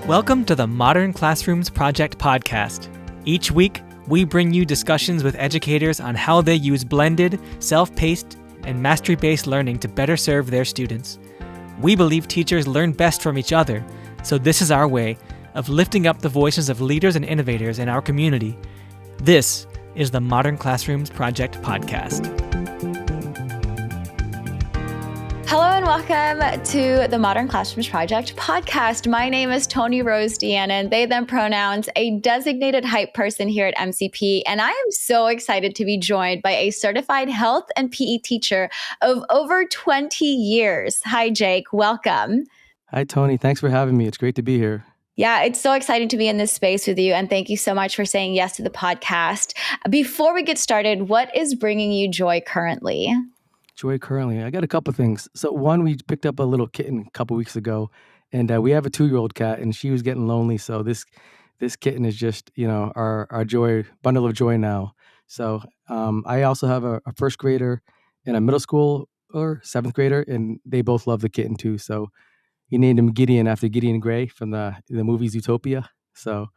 Welcome to the Modern Classrooms Project podcast. Each week, we bring you discussions with educators on how they use blended, self-paced, and mastery-based learning to better serve their students. We believe teachers learn best from each other, so this is our way of lifting up the voices of leaders and innovators in our community. This is the Modern Classrooms Project podcast. Hello and welcome to the Modern Classrooms Project podcast. My name is Tony Rose Deanna, they, them pronouns, a designated hype person here at MCP, and I am so excited to be joined by a certified health and PE teacher of over 20 years. Hi, Jake. Welcome. Hi, Tony. Thanks for having me. It's great to be here. Yeah, it's so exciting to be in this space with you, and thank you so much for saying yes to the podcast. Before we get started, what is bringing you joy currently? Joy currently. I got a couple things. So one, we picked up a little kitten a couple weeks ago, and we have a 2-year-old cat, and she was getting lonely. So this kitten is just, our joy, bundle of joy now. So I also have a first grader and a middle school or 7th grader, and they both love the kitten too. So he named him Gideon after Gideon Gray from the movies Utopia. So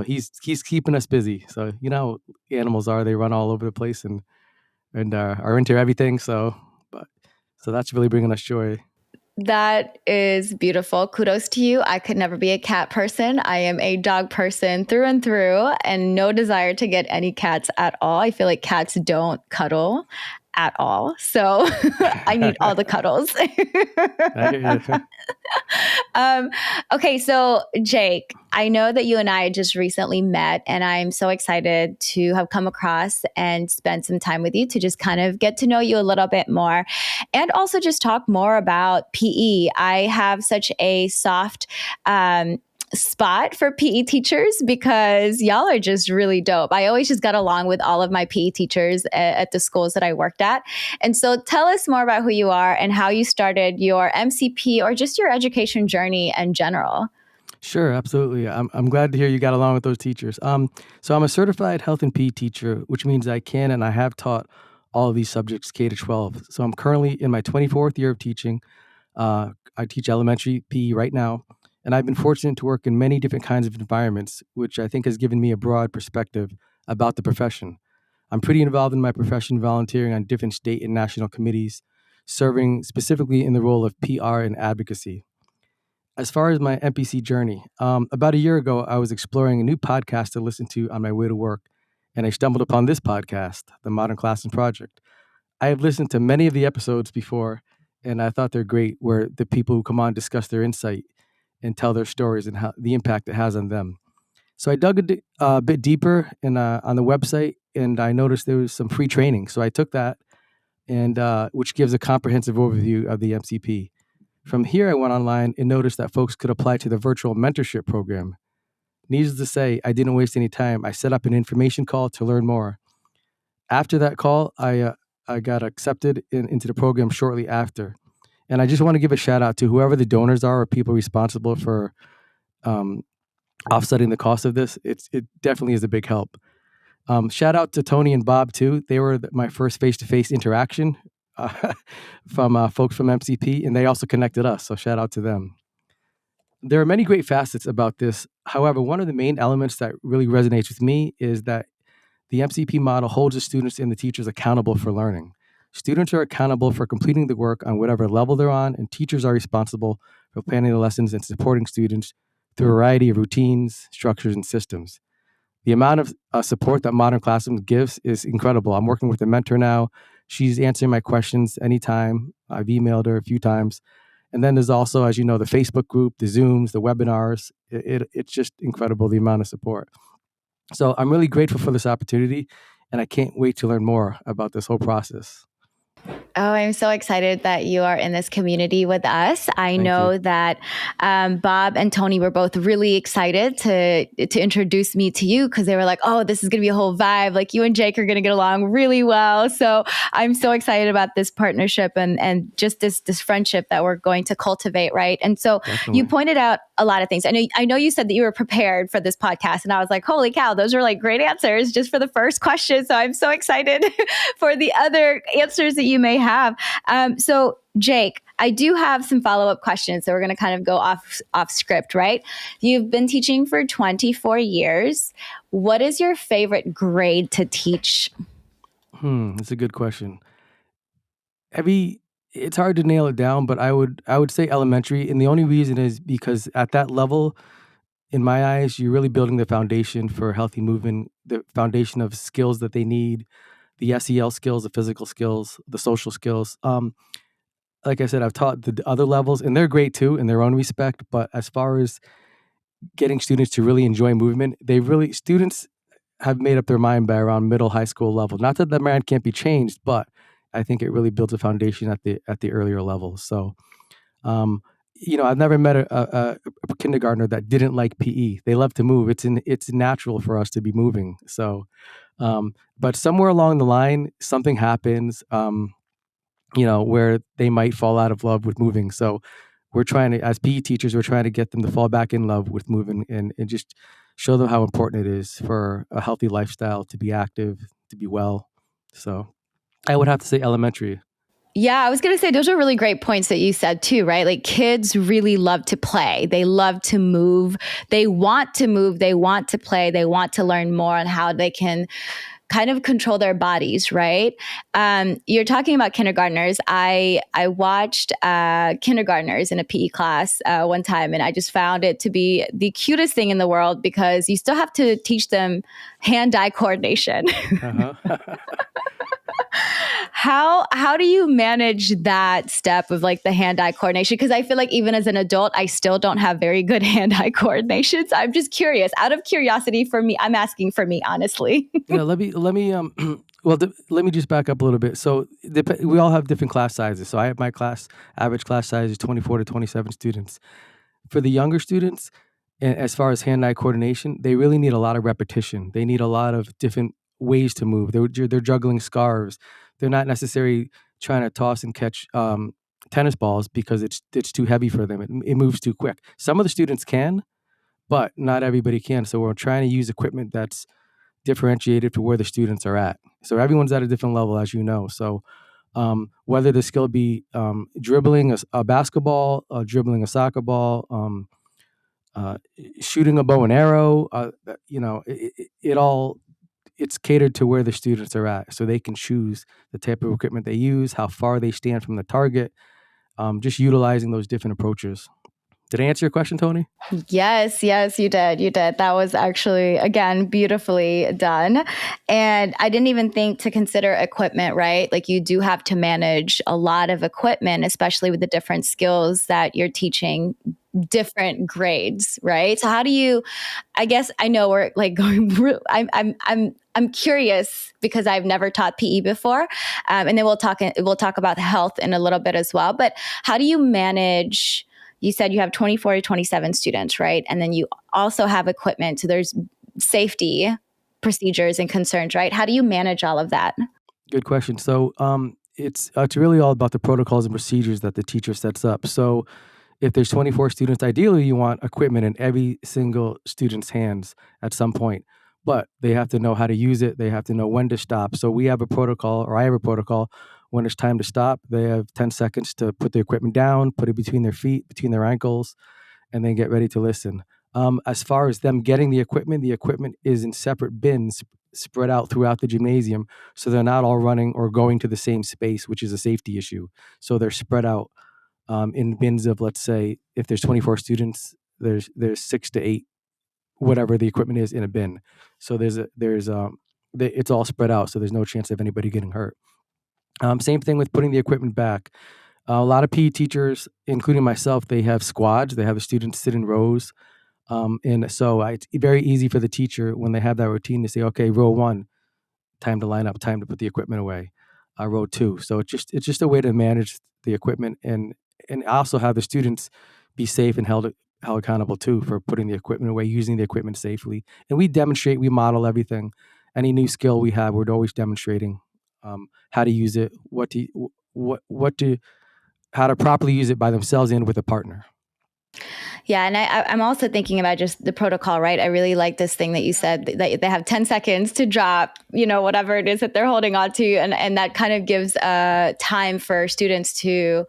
he's keeping us busy. So animals are, they run all over the place and are into everything. So that's really bringing us joy. That is beautiful. Kudos to you. I could never be a cat person. I am a dog person through and through, and no desire to get any cats at all. I feel like cats don't cuddle at all. So I need all the cuddles. Okay, so Jake, I know that you and I just recently met, and I'm so excited to have come across and spend some time with you to just kind of get to know you a little bit more and also just talk more about PE. I have such a soft spot for PE teachers because y'all are just really dope. I always just got along with all of my PE teachers at the schools that I worked at. And so tell us more about who you are and how you started your MCP or just your education journey in general. Sure, absolutely. I'm glad to hear you got along with those teachers. So I'm a certified health and PE teacher, which means I can and I have taught all of these subjects K to 12. So I'm currently in my 24th year of teaching. I teach elementary PE right now. And I've been fortunate to work in many different kinds of environments, which I think has given me a broad perspective about the profession. I'm pretty involved in my profession, volunteering on different state and national committees, serving specifically in the role of PR and advocacy. As far as my MPC journey, about a year ago, I was exploring a new podcast to listen to on my way to work, and I stumbled upon this podcast, the Modern Classrooms Project. I have listened to many of the episodes before, and I thought they're great, where the people who come on discuss their insight and tell their stories and how the impact it has on them. So I dug a bit deeper on the website, and I noticed there was some free training. So I took that, and which gives a comprehensive overview of the MCP. From here, I went online and noticed that folks could apply to the virtual mentorship program. Needless to say, I didn't waste any time. I set up an information call to learn more. After that call, I got accepted into the program shortly after. And I just want to give a shout out to whoever the donors are or people responsible for offsetting the cost of this. It definitely is a big help. Shout out to Tony and Bob too. They were my first face-to-face interaction from folks from MCP, and they also connected us. So shout out to them. There are many great facets about this. However, one of the main elements that really resonates with me is that the MCP model holds the students and the teachers accountable for learning. Students are accountable for completing the work on whatever level they're on, and teachers are responsible for planning the lessons and supporting students through a variety of routines, structures, and systems. The amount of support that Modern Classrooms gives is incredible. I'm working with a mentor now. She's answering my questions anytime. I've emailed her a few times. And then there's also, as you know, the Facebook group, the Zooms, the webinars. It's just incredible, the amount of support. So I'm really grateful for this opportunity, and I can't wait to learn more about this whole process. Oh, I'm so excited that you are in this community with us. I know that Bob and Tony were both really excited to introduce me to you because they were like, oh, this is going to be a whole vibe. Like you and Jake are going to get along really well. So I'm so excited about this partnership and just this friendship that we're going to cultivate, right? And so You pointed out a lot of things. I know you said that you were prepared for this podcast, and I was like, holy cow, those are like great answers just for the first question. So I'm so excited for the other answers that you may have. So Jake, I do have some follow-up questions, so we're going to kind of go off script, right? You've been teaching for 24 years. What is your favorite grade to teach? That's a good question. It's hard to nail it down, but I would say elementary, and the only reason is because at that level, in my eyes, you're really building the foundation for healthy movement, the foundation of skills that they need, the SEL skills, the physical skills, the social skills. Like I said, I've taught the other levels, and they're great too in their own respect. But as far as getting students to really enjoy movement, students have made up their mind by around middle high school level. Not that the mind can't be changed, but I think it really builds a foundation at the earlier levels. So, I've never met a kindergartner that didn't like PE. They love to move. It's natural for us to be moving. So, but somewhere along the line, something happens, where they might fall out of love with moving. So we're trying to, as PE teachers, we're trying to get them to fall back in love with moving and just show them how important it is for a healthy lifestyle, to be active, to be well. So I would have to say elementary. Yeah, I was going to say those are really great points that you said too, right? Like kids really love to play. They love to move. They want to move. They want to play. They want to learn more on how they can kind of control their bodies, right? You're talking about kindergartners. I watched kindergartners in a PE class one time, and I just found it to be the cutest thing in the world because you still have to teach them hand-eye coordination. Uh-huh. How do you manage that step of like the hand-eye coordination? Because I feel like even as an adult, I still don't have very good hand-eye coordination. So I'm just curious. Out of curiosity for me, I'm asking for me, honestly. Let me let me just back up a little bit. So we all have different class sizes. So I have my average class size is 24 to 27 students. For the younger students, as far as hand-eye coordination, they really need a lot of repetition. They need a lot of different ways to move. They're juggling scarves. They're not necessarily trying to toss and catch tennis balls because it's too heavy for them. It moves too quick. Some of the students can, but not everybody can. So we're trying to use equipment that's differentiated for where the students are at. So everyone's at a different level, as you know. So whether the skill be dribbling a basketball, dribbling a soccer ball, shooting a bow and arrow, it's catered to where the students are at, so they can choose the type of equipment they use, how far they stand from the target, just utilizing those different approaches. Did I answer your question, Tony? Yes, you did. You did. That was actually, again, beautifully done. And I didn't even think to consider equipment, right? Like you do have to manage a lot of equipment, especially with the different skills that you're teaching different grades, right? So how do you, I guess I know we're like going, I'm curious because I've never taught PE before. And then we'll talk about health in a little bit as well. But how do you manage? You said you have 24 to 27 students, right? And then you also have equipment. So there's safety procedures and concerns, right? How do you manage all of that? Good question. So it's really all about the protocols and procedures that the teacher sets up. So if there's 24 students, ideally you want equipment in every single student's hands at some point. But they have to know how to use it. They have to know when to stop. So we have a protocol, or I have a protocol. When it's time to stop, they have 10 seconds to put the equipment down, put it between their feet, between their ankles, and then get ready to listen. As far as them getting the equipment is in separate bins spread out throughout the gymnasium. So they're not all running or going to the same space, which is a safety issue. So they're spread out in bins of, let's say, if there's 24 students, there's 6 to 8, whatever the equipment is in a bin. So it's all spread out. So there's no chance of anybody getting hurt. Same thing with putting the equipment back. A lot of PE teachers, including myself, they have squads. They have the students sit in rows. And so it's very easy for the teacher when they have that routine to say, okay, row 1, time to line up, time to put the equipment away. Row 2. So it's just a way to manage the equipment and also have the students be safe and held accountable too for putting the equipment away, using the equipment safely. And we model everything. Any new skill we have, we're always demonstrating how to use it, how to properly use it by themselves and with a partner. Yeah. And I'm also thinking about just the protocol, right? I really like this thing that you said that they have 10 seconds to drop, whatever it is that they're holding on to. And that kind of gives time for students to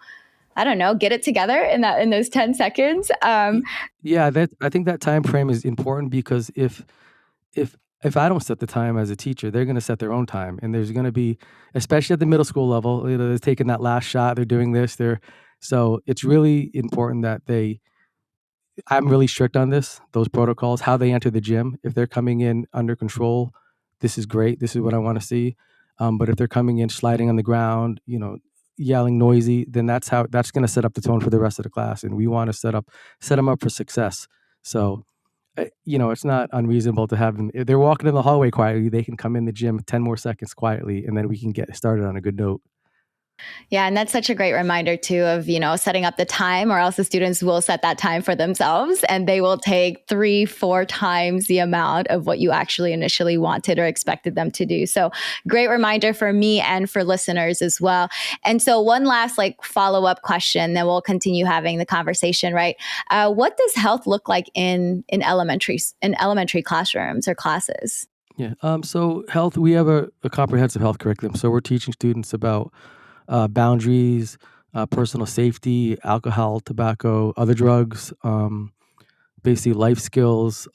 I don't know, get it together in those 10 seconds. Yeah, I think that time frame is important because if I don't set the time as a teacher, they're going to set their own time, and there's going to be, especially at the middle school level, they're taking that last shot, they're doing this, so it's really important that I'm really strict on those protocols, how they enter the gym. If they're coming in under control, this is great. This is what I want to see. But if they're coming in sliding on the ground, yelling noisy, then that's going to set up the tone for the rest of the class. And we want to set them up for success. So, it's not unreasonable to have them. If they're walking in the hallway quietly, they can come in the gym 10 more seconds quietly, and then we can get started on a good note. Yeah, and that's such a great reminder too of, setting up the time, or else the students will set that time for themselves and they will take 3-4 times the amount of what you actually initially wanted or expected them to do. So great reminder for me and for listeners as well. And so one last follow-up question, then we'll continue having the conversation, right? What does health look like in elementary classrooms or classes? Yeah. So health, we have a comprehensive health curriculum. So we're teaching students about boundaries, personal safety, alcohol, tobacco, other drugs, basically life skills,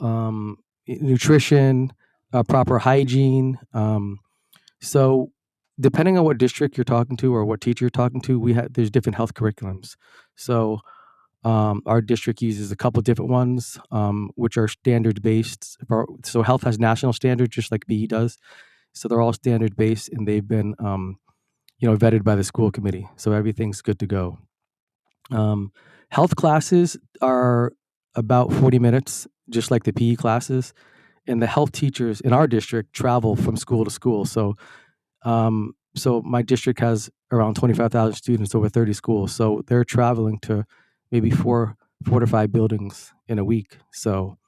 nutrition, proper hygiene. So depending on what district you're talking to or what teacher you're talking to, there's different health curriculums. So our district uses a couple different ones, which are standard based. So health has national standards, just like BE does. So they're all standard based, and they've been vetted by the school committee. So everything's good to go. Health classes are about 40 minutes, just like the PE classes. And the health teachers in our district travel from school to school. So my district has around 25,000 students over 30 schools. So they're traveling to maybe four to five buildings in a week. So,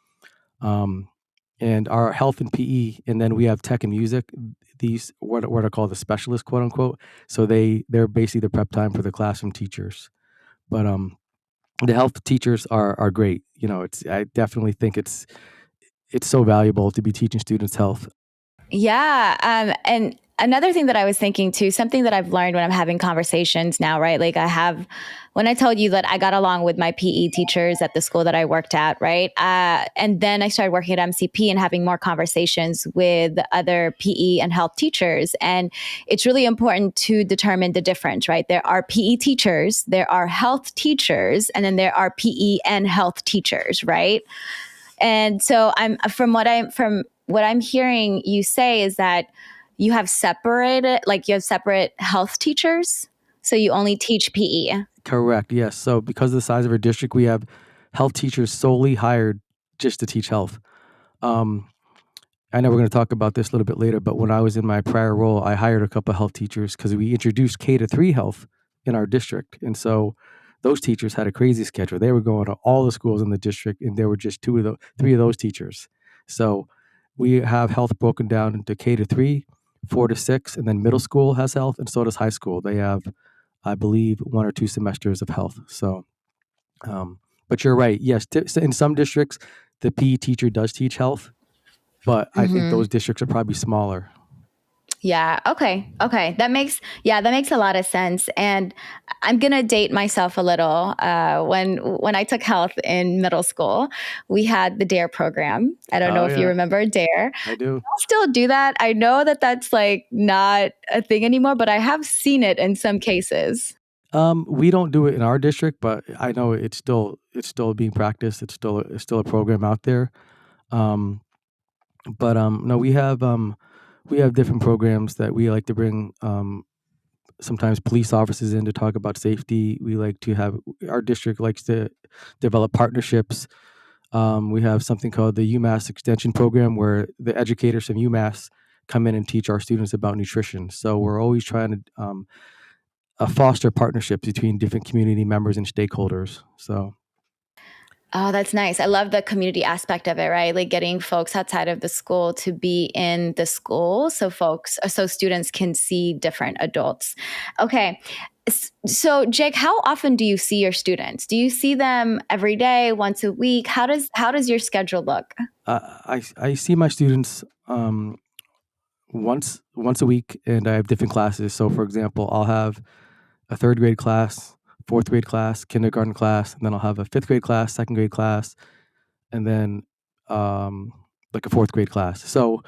and our health and PE, and then we have tech and music. These what are called the specialists, quote unquote. So they're basically the prep time for the classroom teachers. But the health teachers are great. I definitely think it's so valuable to be teaching students health. Yeah. And another thing that I was thinking too, something that I've learned when I'm having conversations now, right? When I told you that I got along with my PE teachers at the school that I worked at, right? And then I started working at MCP and having more conversations with other PE and health teachers. And it's really important to determine the difference, right? There are PE teachers, there are health teachers, and then there are PE and health teachers, right? And so from what I'm hearing you say is that you have separate health teachers. So you only teach PE. Correct. Yes. So because of the size of our district, we have health teachers solely hired just to teach health. I know we're going to talk about this a little bit later, but when I was in my prior role, I hired a couple of health teachers because we introduced K-3 health in our district. And so those teachers had a crazy schedule. They were going to all the schools in the district, and there were just three of those teachers. So we have health broken down into K-3, 4-6, and then middle school has health, and so does high school. They have, I believe, 1 or 2 semesters of health. So, but you're right. Yes, in some districts, the PE teacher does teach health, but I think those districts are probably smaller. Yeah. Okay. That makes a lot of sense. And I'm going to date myself a little. When I took health in middle school, we had the DARE program. I don't know if you remember DARE. I do. I'll still do that. I know that that's not a thing anymore, but I have seen it in some cases. We don't do it in our district, but I know it's still being practiced. It's still a program out there. But no, we have different programs that we like to bring. Sometimes police officers in to talk about safety. We like to have, our district likes to develop partnerships. We have something called the UMass Extension Program, where the educators from UMass come in and teach our students about nutrition. So we're always trying to foster partnerships between different community members and stakeholders. So. Oh, that's nice. I love the community aspect of it, right? Like getting folks outside of the school to be in the school so students can see different adults. Okay. So Jake, how often do you see your students? Do you see them every day, once a week? How does your schedule look? I see my students once a week, and I have different classes. So for example, I'll have a third grade class fourth grade class, kindergarten class, and then I'll have a fifth grade class, second grade class, and then like a fourth grade class. So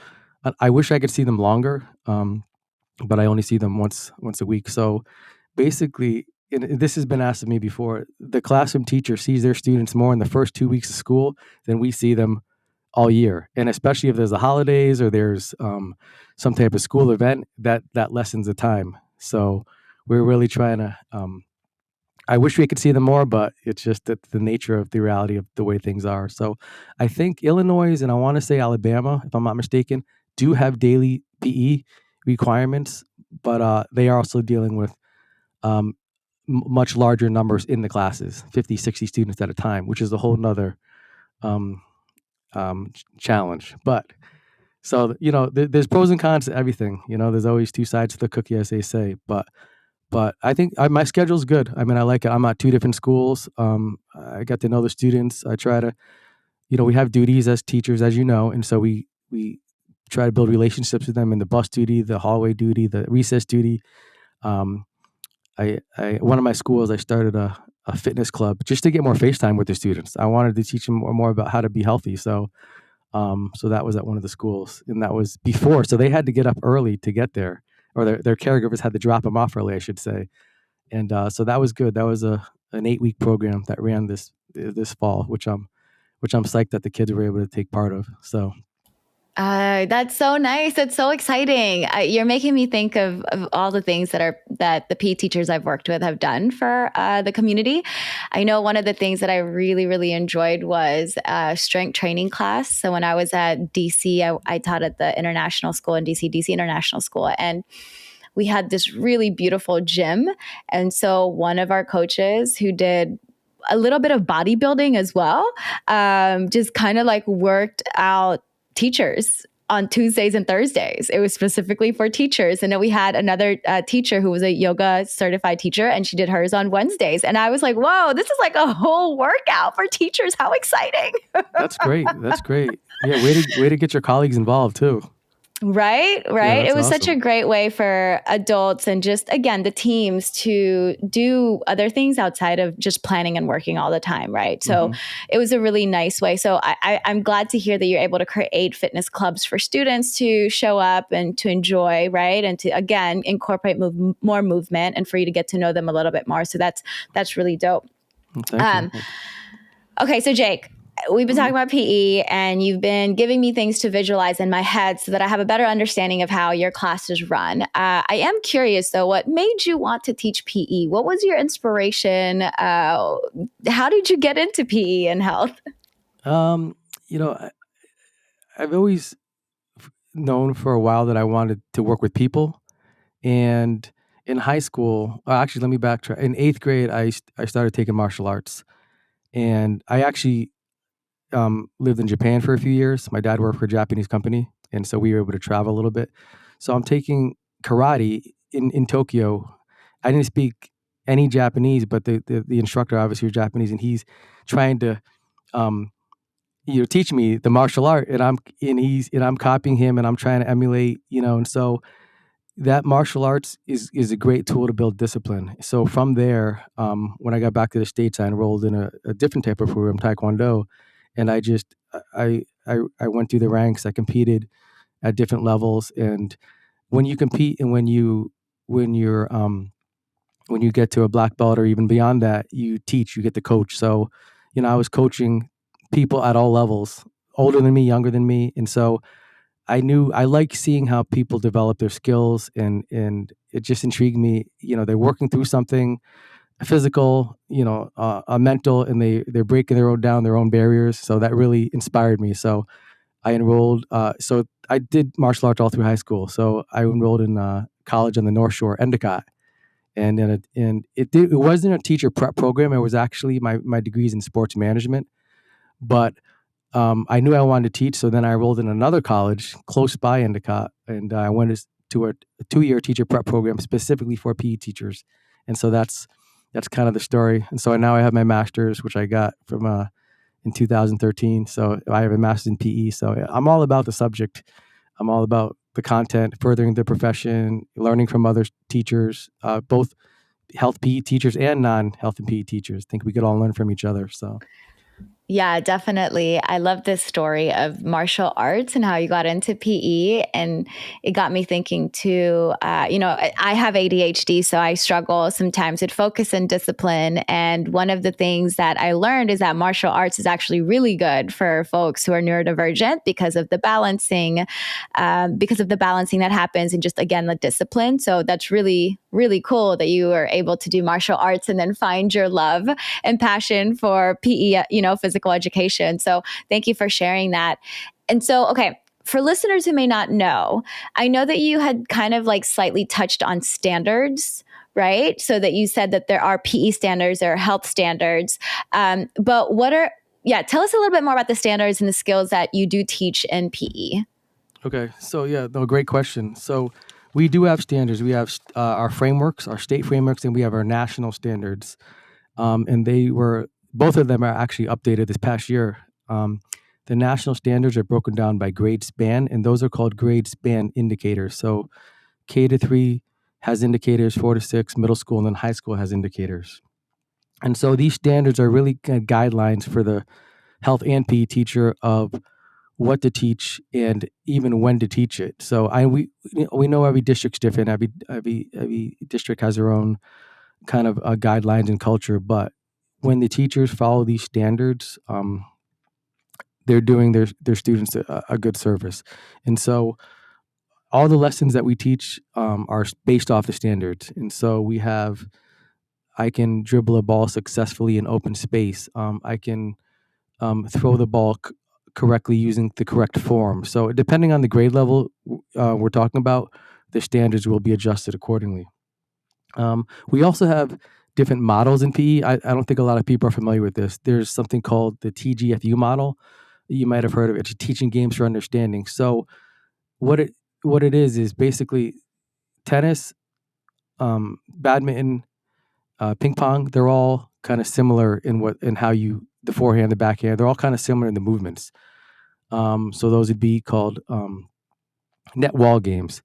I wish I could see them longer, but I only see them once a week. So basically, and this has been asked of me before, the classroom teacher sees their students more in the first 2 weeks of school than we see them all year. And especially if there's the holidays or there's some type of school event, that lessens the time. So we're really trying to, I wish we could see them more, but it's just that the nature of the reality of the way things are. So I think Illinois and I want to say Alabama, if I'm not mistaken, do have daily PE requirements, but they are also dealing with much larger numbers in the classes, 50, 60 students at a time, which is a whole nother um, challenge. But so, there's pros and cons to everything. There's always two sides to the cookie, as they say. But I think my schedule's good. I mean, I like it. I'm at two different schools. I get to know the students. I try to, we have duties as teachers, as you know, and so we try to build relationships with them in the bus duty, the hallway duty, the recess duty. Um, one of my schools, I started a fitness club just to get more face time with the students. I wanted to teach them more about how to be healthy. So that was at one of the schools, and that was before. So they had to get up early to get there, or their caregivers had to drop them off early, I should say. And so that was good. That was an 8-week program that ran this fall, which I'm psyched that the kids were able to take part of. So. That's so nice. That's so exciting. You're making me think of all the things that the PE teachers I've worked with have done for the community. I know one of the things that I really, really enjoyed was strength training class. So when I was at DC, I taught at the international school in DC International School, and we had this really beautiful gym. And so one of our coaches who did a little bit of bodybuilding as well, just kind of like worked out teachers on Tuesdays and Thursdays. It was specifically for teachers. And then we had another teacher who was a yoga certified teacher, and she did hers on Wednesdays. And I was like, whoa, this is like a whole workout for teachers. How exciting. That's great. That's great. Yeah, way to get your colleagues involved too. Right. Yeah, It was awesome. such a great way for adults and just, again, the teams to do other things outside of just planning and working all the time. Right. So it was a really nice way. So I'm glad to hear that you're able to create fitness clubs for students to show up and to enjoy. Right. And to, again, incorporate more movement and for you to get to know them a little bit more. So that's really dope. Thank you. Okay. So Jake, we've been talking about PE, and you've been giving me things to visualize in my head so that I have a better understanding of how your classes run. I am curious, though, what made you want to teach PE? What was your inspiration? How did you get into PE and health? I've always known for a while that I wanted to work with people. And in high school, actually, let me backtrack. In 8th grade, I started taking martial arts. And I actually lived in Japan for a few years. My dad worked for a Japanese company, and so we were able to travel a little bit. So I'm taking karate in Tokyo. I didn't speak any Japanese, but the instructor obviously was Japanese, and he's trying to teach me the martial art, and I'm copying him, and I'm trying to emulate, and so that martial arts is a great tool to build discipline. So from there, when I got back to the States, I enrolled in a different type of program, Taekwondo. And I went through the ranks. I competed at different levels. And when you compete and when you get to a black belt or even beyond that, you teach, you get to coach. So, I was coaching people at all levels, older than me, younger than me. And so I like seeing how people develop their skills, and it just intrigued me. They're working through something physical, a mental, and they're breaking their own barriers. So that really inspired me. So I enrolled. So I did martial arts all through high school. So I enrolled in college on the North Shore, Endicott, and it wasn't a teacher prep program. It was actually my degrees in sports management, but I knew I wanted to teach, so then I enrolled in another college close by Endicott, and I went to a 2-year teacher prep program specifically for PE teachers. And so that's kind of the story. And so now I have my master's, which I got from in 2013. So I have a master's in PE. So I'm all about the subject. I'm all about the content, furthering the profession, learning from other teachers, both health PE teachers and non-health and PE teachers. I think we could all learn from each other. So. Yeah, definitely. I love this story of martial arts and how you got into PE. And it got me thinking too, I have ADHD, so I struggle sometimes with focus and discipline. And one of the things that I learned is that martial arts is actually really good for folks who are neurodivergent because of the balancing that happens and just, again, the discipline. So that's really, really cool that you were able to do martial arts and then find your love and passion for PE, physical education. So thank you for sharing that. And so, okay, for listeners who may not know, I know that you had kind of like slightly touched on standards, right? So that you said that there are PE standards, there are health standards. But tell us a little bit more about the standards and the skills that you do teach in PE. Okay. So great question. So we do have standards. We have our frameworks, our state frameworks, and we have our national standards. And both of them are actually updated this past year. The national standards are broken down by grade span, and those are called grade span indicators. So K-3 has indicators, 4-6, middle school, and then high school has indicators. And so these standards are really kind of guidelines for the health and PE teacher of what to teach and even when to teach it. So we know every district's different. Every district has their own kind of guidelines and culture, but when the teachers follow these standards, they're doing their students a good service. And so all the lessons that we teach are based off the standards. And so we have, I can dribble a ball successfully in open space. I can throw the ball correctly using the correct form. So depending on the grade level we're talking about, the standards will be adjusted accordingly. We also have different models in PE. I don't think a lot of people are familiar with this. There's something called the TGFU model. You might have heard of it. It's teaching games for understanding. So what it is basically tennis, badminton, ping pong. They're all kind of similar in how the forehand, the backhand. They're all kind of similar in the movements. So those would be called net wall games.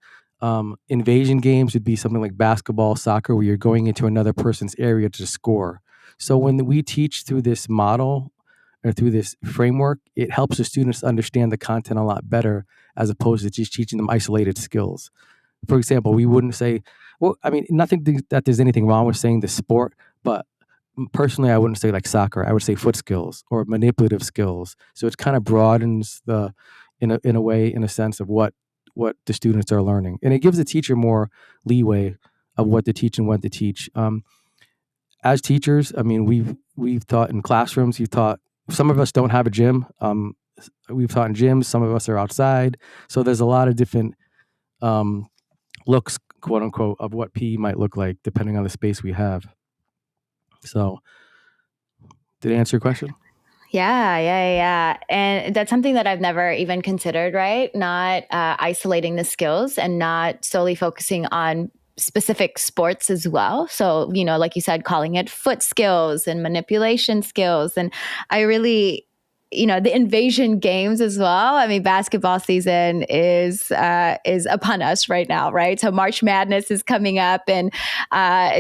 Invasion games would be something like basketball, soccer, where you're going into another person's area to score. So when we teach through this model or through this framework, it helps the students understand the content a lot better as opposed to just teaching them isolated skills. For example, we wouldn't say, nothing that there's anything wrong with saying the sport, but personally, I wouldn't say like soccer. I would say foot skills or manipulative skills. So it kind of broadens in a sense of what the students are learning, and it gives the teacher more leeway of what to teach and when to teach. As teachers, we've taught in classrooms. Some of us don't have a gym. We've taught in gyms. Some of us are outside. So there's a lot of different looks, quote unquote, of what PE might look like depending on the space we have. So, did it answer your question? Yeah. And that's something that I've never even considered, right? Not isolating the skills and not solely focusing on specific sports as well. So, like you said, calling it foot skills and manipulation skills. And I really, the invasion games as well. I mean, basketball season is upon us right now, right? So March Madness is coming up. And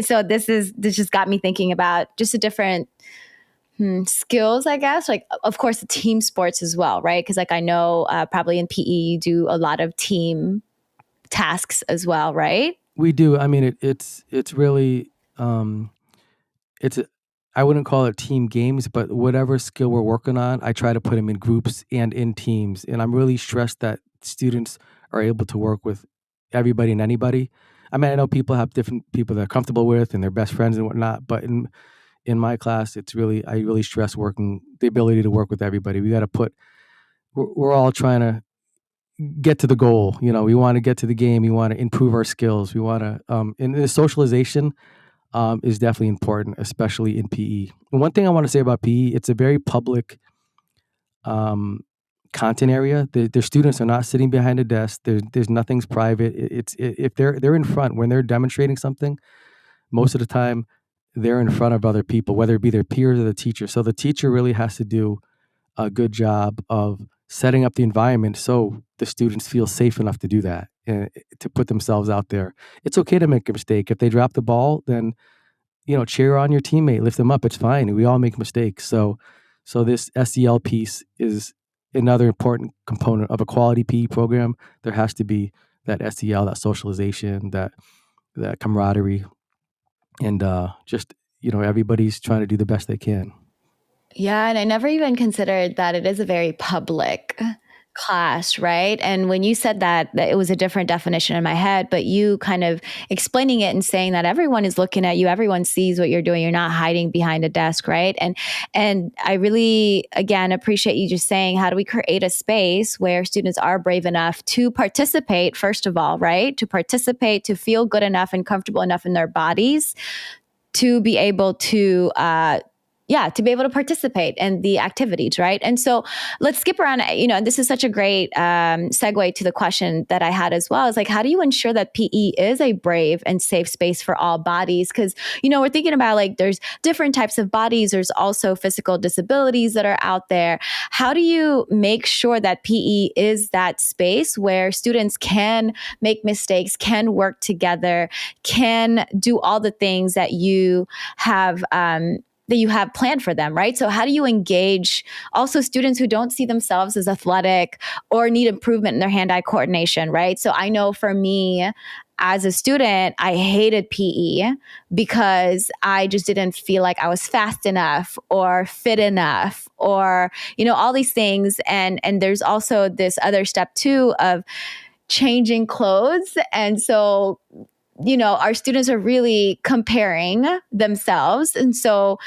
so this just got me thinking about just a different skills, I guess, like, of course, the team sports as well, right? Because like I know probably in PE, you do a lot of team tasks as well, right? We do. I mean, it's really, I wouldn't call it team games, but whatever skill we're working on, I try to put them in groups and in teams. And I'm really stressed that students are able to work with everybody and anybody. I mean, I know people have different people they're comfortable with and their best friends and whatnot, but in my class, I really stress the ability to work with everybody. We're all trying to get to the goal. We want to get to the game. We want to improve our skills. We want to, and the socialization is definitely important, especially in PE. And one thing I want to say about PE, it's a very public content area. The students are not sitting behind a desk. There's nothing's private. If they're in front when they're demonstrating something, most of the time they're in front of other people, whether it be their peers or the teacher. So the teacher really has to do a good job of setting up the environment so the students feel safe enough to do that and to put themselves out there. It's okay to make a mistake. If they drop the ball, then cheer on your teammate, lift them up. It's fine. We all make mistakes. So this SEL piece is another important component of a quality PE program. There has to be that SEL, that socialization, that camaraderie, and just everybody's trying to do the best they can. Yeah, and I never even considered that it is a very public class, right? And when you said that it was a different definition in my head, but you kind of explaining it and saying that everyone is looking at you, everyone sees what you're doing, you're not hiding behind a desk, right? And I really, again, appreciate you just saying, how do we create a space where students are brave enough to participate, first of all, right? To participate, to feel good enough and comfortable enough in their bodies to be able to to be able to participate in the activities, right? And so let's skip around, this is such a great segue to the question that I had as well, is like, how do you ensure that PE is a brave and safe space for all bodies? Because, we're thinking about like, there's different types of bodies. There's also physical disabilities that are out there. How do you make sure that PE is that space where students can make mistakes, can work together, can do all the things that you have planned for them, right? So how do you engage also students who don't see themselves as athletic or need improvement in their hand-eye coordination, right? So I know for me, as a student, I hated PE because I just didn't feel like I was fast enough or fit enough or, all these things. And there's also this other step too of changing clothes. And so our students are really comparing themselves. And so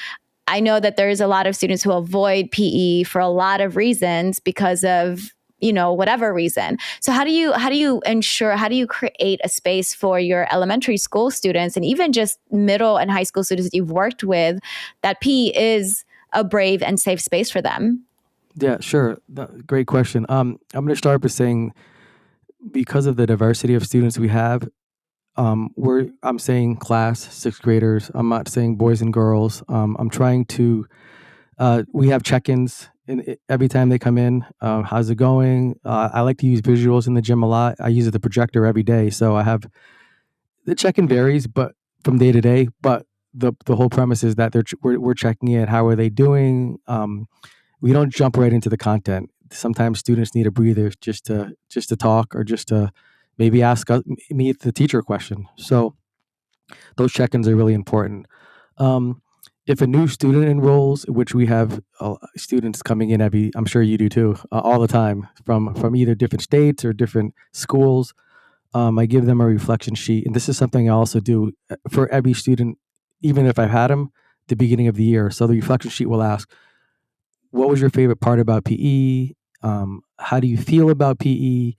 I know that there's a lot of students who avoid PE for a lot of reasons because of, whatever reason. So how do you create a space for your elementary school students and even just middle and high school students that you've worked with, that PE is a brave and safe space for them? Yeah, sure. Great question. I'm going to start by saying, because of the diversity of students we have, I'm saying class, sixth graders. I'm not saying boys and girls. I'm trying to, we have check-ins every time they come in. How's it going? I like to use visuals in the gym a lot. I use the projector every day. So the check-in varies, but from day to day, but the whole premise is that we're checking in. How are they doing? We don't jump right into the content. Sometimes students need a breather just to talk, or just to maybe ask me, the teacher, a question. So those check-ins are really important. If a new student enrolls, which we have students coming in I'm sure you do too, all the time from either different states or different schools, I give them a reflection sheet. And this is something I also do for every student, even if I've had them the beginning of the year. So the reflection sheet will ask, what was your favorite part about PE? How do you feel about PE?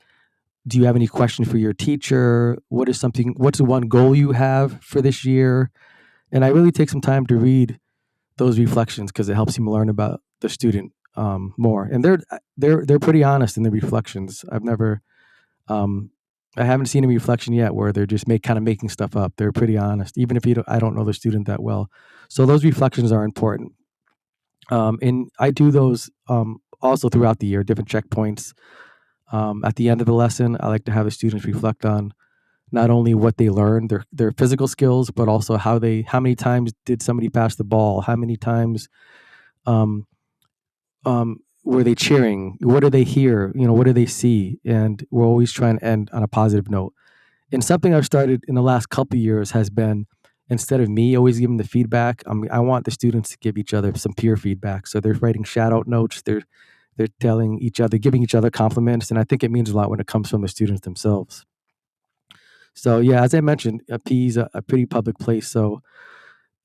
Do you have any questions for your teacher? What's the one goal you have for this year? And I really take some time to read those reflections because it helps me learn about the student more. And they're pretty honest in the reflections. I haven't seen a reflection yet where they're just making stuff up. They're pretty honest, even if I don't know the student that well. So those reflections are important. And I do those also throughout the year, different checkpoints. At the end of the lesson, I like to have the students reflect on not only what they learned, their physical skills, but also how many times did somebody pass the ball? How many times um, were they cheering? What do they hear? What do they see? And we're always trying to end on a positive note. And something I've started in the last couple of years has been, instead of me always giving the feedback, I want the students to give each other some peer feedback. So they're writing shout out notes. They're telling each other, giving each other compliments. And I think it means a lot when it comes from the students themselves. So yeah, as I mentioned, PE is a pretty public place. So,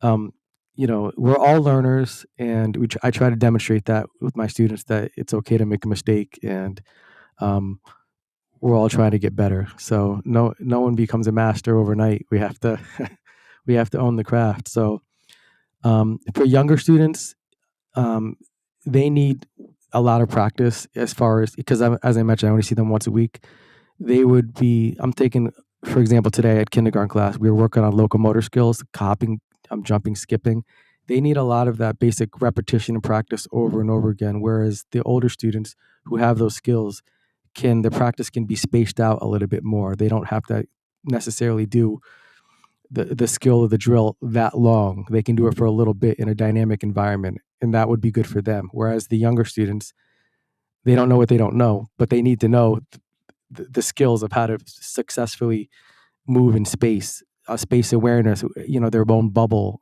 we're all learners, and I try to demonstrate that with my students, that it's okay to make a mistake, and we're all trying to get better. So no one becomes a master overnight. We have to we have to own the craft. So for younger students, they need a lot of practice, because as I mentioned, I only see them once a week. I'm taking, for example, today at kindergarten class, we were working on locomotor skills, hopping, jumping, skipping. They need a lot of that basic repetition and practice over and over again. Whereas the older students who have those skills, the practice can be spaced out a little bit more. They don't have to necessarily do the skill of the drill that long. They can do it for a little bit in a dynamic environment, and that would be good for them. Whereas the younger students, they don't know what they don't know, but they need to know the skills of how to successfully move in space, space awareness, their own bubble,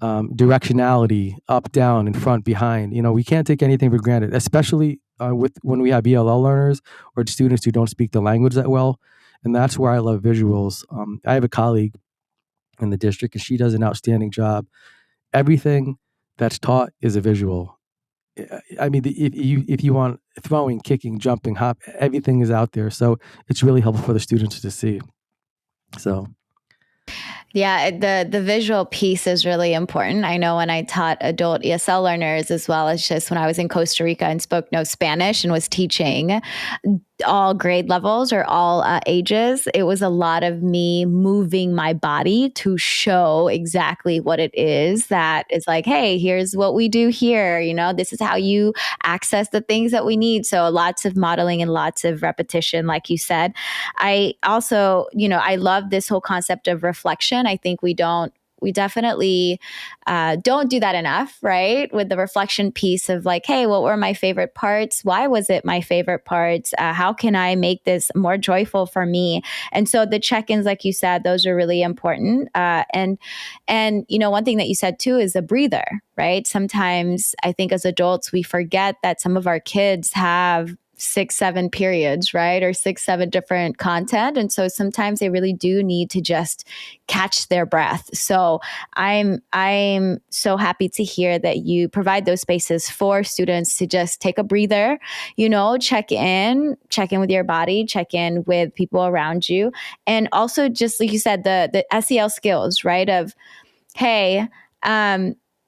directionality, up, down, in front, behind. We can't take anything for granted, especially when we have ELL learners or students who don't speak the language that well. And that's where I love visuals. I have a colleague in the district, and she does an outstanding job. Everything that's taught is a visual. I mean, if you want throwing, kicking, jumping, hop, everything is out there. So it's really helpful for the students to see. So. Yeah, the visual piece is really important. I know when I taught adult ESL learners, as well as just when I was in Costa Rica and spoke no Spanish and was teaching all grade levels or all ages, it was a lot of me moving my body to show exactly what it is that is like, hey, here's what we do here. This is how you access the things that we need. So lots of modeling and lots of repetition, like you said. I also, I love this whole concept of reflection. I think we definitely don't do that enough, right? With the reflection piece of like, hey, what were my favorite parts? Why was it my favorite parts? How can I make this more joyful for me? And so the check-ins, like you said, those are really important. And one thing that you said too is a breather, right? Sometimes I think as adults, we forget that some of our kids have 6-7 periods, right? Or 6-7 different content. And so sometimes they really do need to just catch their breath. So I'm so happy to hear that you provide those spaces for students to just take a breather, check in with your body, check in with people around you. And also just like you said, the SEL skills, right? Of, hey,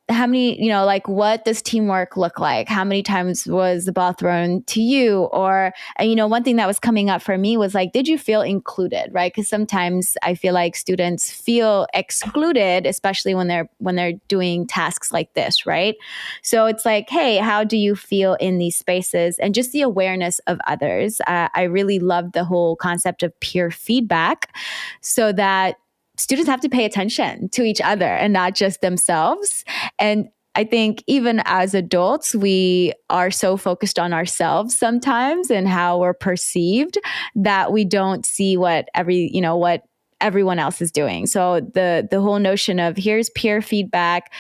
how many, what does teamwork look like? How many times was the ball thrown to you? Or, one thing that was coming up for me was like, did you feel included, right? Because sometimes I feel like students feel excluded, especially when they're doing tasks like this, right? So it's like, hey, how do you feel in these spaces? And just the awareness of others. I really love the whole concept of peer feedback, so that students have to pay attention to each other and not just themselves. And I think even as adults, we are so focused on ourselves sometimes and how we're perceived that we don't see what everyone else is doing. So the whole notion of here's peer feedback.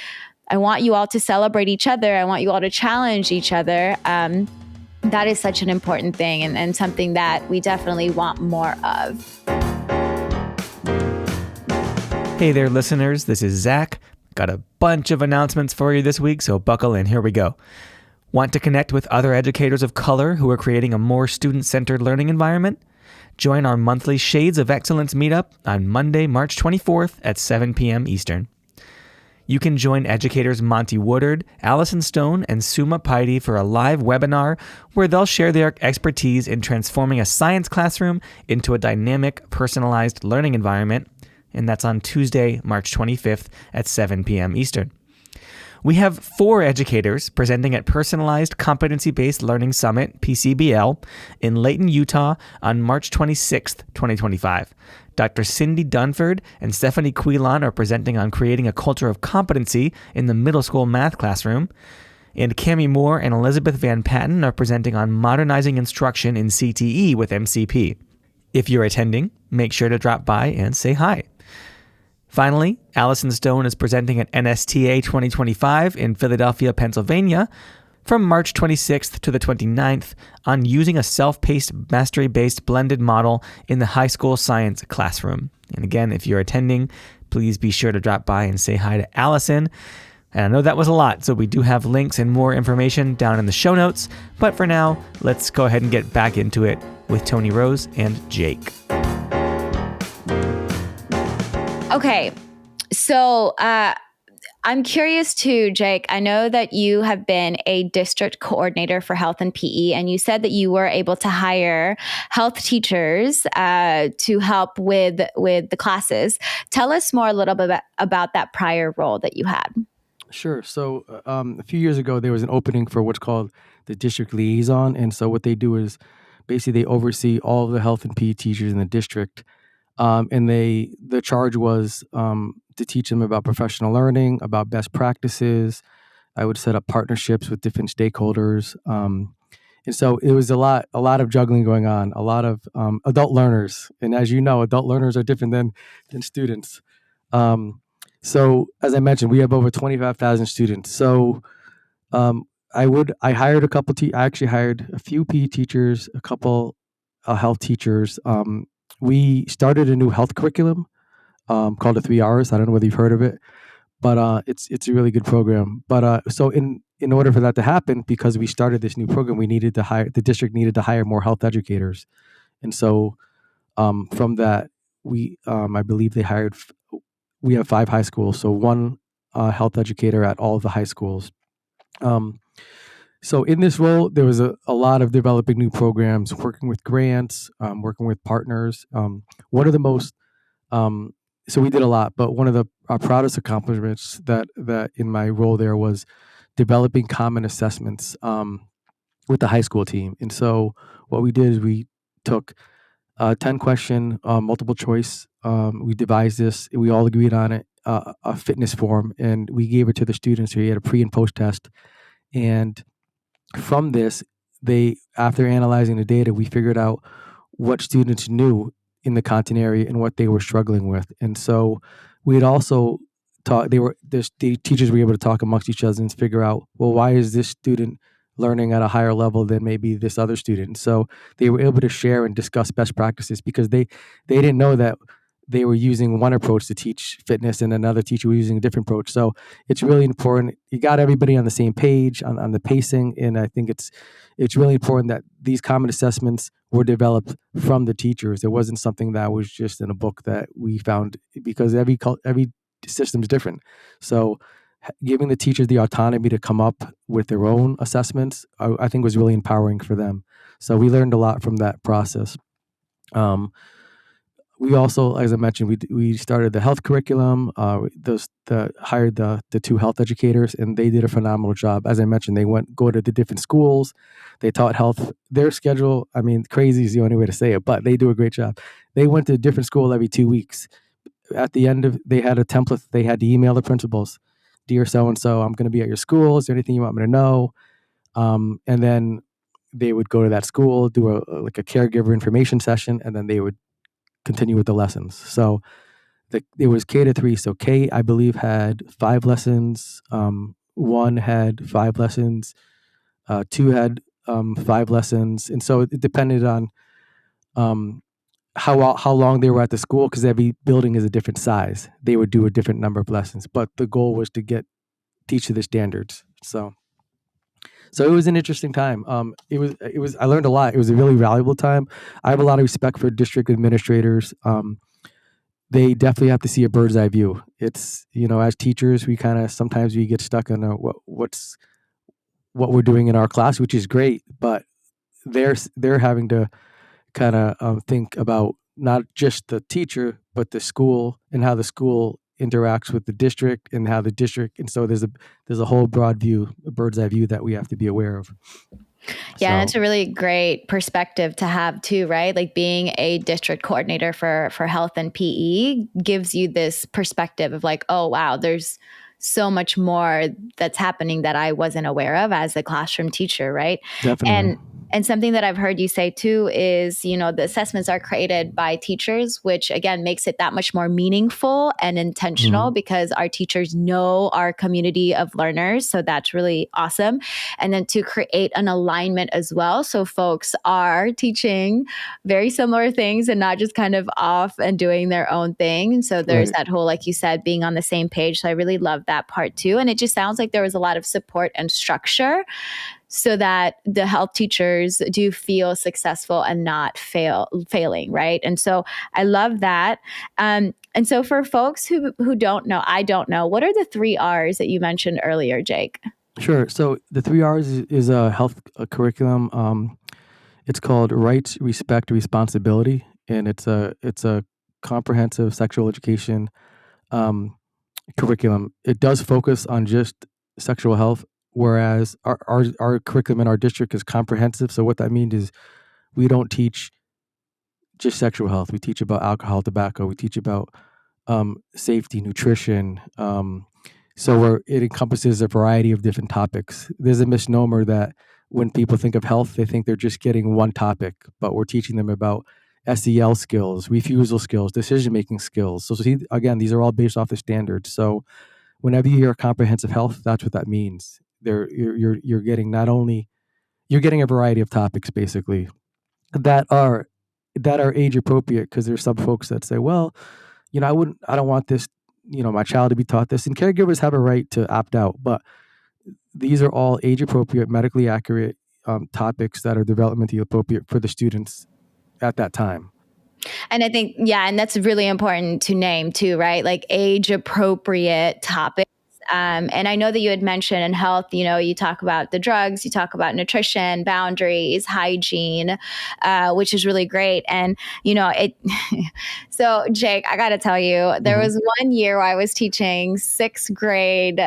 I want you all to celebrate each other. I want you all to challenge each other. That is such an important thing and something that we definitely want more of. Hey there, listeners. This is Zach. Got a bunch of announcements for you this week, so buckle in. Here we go. Want to connect with other educators of color who are creating a more student-centered learning environment? Join our monthly Shades of Excellence meetup on Monday, March 24th at 7 p.m. Eastern. You can join educators Monty Woodard, Alison Stone, and Suma Paidi for a live webinar where they'll share their expertise in transforming a science classroom into a dynamic, personalized learning environment. And that's on Tuesday, March 25th at 7 p.m. Eastern. We have 4 educators presenting at Personalized Competency-Based Learning Summit, PCBL, in Layton, Utah on March 26th, 2025. Dr. Cindi Dunford and Stephanie Quilan are presenting on creating a culture of competency in the middle school math classroom. And Cammie Moore and Elizabeth Van Patten are presenting on modernizing instruction in CTE with MCP. If you're attending, make sure to drop by and say hi. Finally, Alison Stone is presenting at NSTA 2025 in Philadelphia, Pennsylvania from March 26th to the 29th on using a self-paced, mastery-based blended model in the high school science classroom. And again, if you're attending, please be sure to drop by and say hi to Alison. And I know that was a lot, so we do have links and more information down in the show notes. But for now, let's go ahead and get back into it with Tony Rose and Jake. Okay, so I'm curious too, Jake. I know that you have been a district coordinator for health and PE, and you said that you were able to hire health teachers to help with the classes. Tell us more a little bit about that prior role that you had. Sure. So a few years ago, there was an opening for what's called the district liaison. And so what they do is basically they oversee all of the health and PE teachers in the district. And the charge was to teach them about professional learning, about best practices. I would set up partnerships with different stakeholders. And so it was a lot of juggling going on, a lot of adult learners. And as you know, adult learners are different than students. So as I mentioned, we have over 25,000 students. So I hired a couple, I actually hired a few PE teachers, a couple health teachers. We started a new health curriculum called the 3 Rs. I don't know whether you've heard of it, but it's a really good program. But so in order for that to happen, because we started this new program, the district needed to hire more health educators. And so from that, I believe we have 5 high schools, so one health educator at all of the high schools. So in this role, there was a lot of developing new programs, working with grants, working with partners. One of the most so we did a lot, but one of our proudest accomplishments that in my role there was developing common assessments with the high school team. And so what we did is we took 10-question multiple choice. We devised this. We all agreed on it, a fitness form, and we gave it to the students. So we had a pre and post test. And from this, after analyzing the data, we figured out what students knew in the content area and what they were struggling with. And so we had also the teachers were able to talk amongst each other and figure out, well, why is this student learning at a higher level than maybe this other student? So they were able to share and discuss best practices because they didn't know that they were using one approach to teach fitness and another teacher was using a different approach. So it's really important. You got everybody on the same page on the pacing. And I think it's really important that these common assessments were developed from the teachers. It wasn't something that was just in a book that we found, because every system is different. So giving the teachers the autonomy to come up with their own assessments, I think was really empowering for them. So we learned a lot from that process. We also, as I mentioned, we started the health curriculum. Hired the 2 health educators, and they did a phenomenal job. As I mentioned, they go to the different schools. They taught health. Their schedule, I mean, crazy is the only way to say it, but they do a great job. They went to a different school every 2 weeks. At the end they had a template. They had to email the principals, "Dear so and so, I'm going to be at your school. Is there anything you want me to know?" And then they would go to that school, do a caregiver information session, and then they would continue with the lessons. So it was K to 3. So K, I believe, had 5 lessons. 1 had 5 lessons. 2 had 5 lessons. And so it depended on how long they were at the school, because every building is a different size. They would do a different number of lessons, but the goal was to teach to the standards. So it was an interesting time. I learned a lot. It was a really valuable time. I have a lot of respect for district administrators. They definitely have to see a bird's eye view. It's, as teachers, sometimes we get stuck on what we're doing in our class, which is great, but they're having to kind of think about not just the teacher, but the school and how the school interacts with the district and how the district. And so there's a whole broad view, a bird's eye view that we have to be aware of. Yeah, and it's a really great perspective to have too, right? Like being a district coordinator for health and PE gives you this perspective of like, oh, wow, there's so much more that's happening that I wasn't aware of as a classroom teacher, right? Definitely. And something that I've heard you say too is, the assessments are created by teachers, which again makes it that much more meaningful and intentional because our teachers know our community of learners. So that's really awesome. And then to create an alignment as well. So folks are teaching very similar things and not just kind of off and doing their own thing. And so there's that whole, like you said, being on the same page. So I really love that part too. And it just sounds like there was a lot of support and structure so that the health teachers do feel successful and not failing, right? And so I love that. And so for folks who don't know, I don't know, what are the 3 Rs that you mentioned earlier, Jake? Sure. So the 3 Rs is a health curriculum. It's called Rights, Respect, Responsibility, and it's a comprehensive sexual education curriculum. It does focus on just sexual health, whereas our curriculum in our district is comprehensive. So what that means is we don't teach just sexual health. We teach about alcohol, tobacco. We teach about safety, nutrition. So it encompasses a variety of different topics. There's a misnomer that when people think of health, they think they're just getting one topic, but we're teaching them about SEL skills, refusal skills, decision-making skills. So see, again, these are all based off the standards. So whenever you hear comprehensive health, that's what that means. You're getting you're getting a variety of topics basically that are age appropriate, because there's some folks that say, well, I don't want this, my child to be taught this, and caregivers have a right to opt out, but these are all age appropriate, medically accurate topics that are developmentally appropriate for the students at that time. And I think, and that's really important to name too, right? Like age appropriate topics. And I know that you had mentioned in health, you talk about the drugs, you talk about nutrition, boundaries, hygiene, which is really great. And, so Jake, I got to tell you, there was one year where I was teaching sixth grade.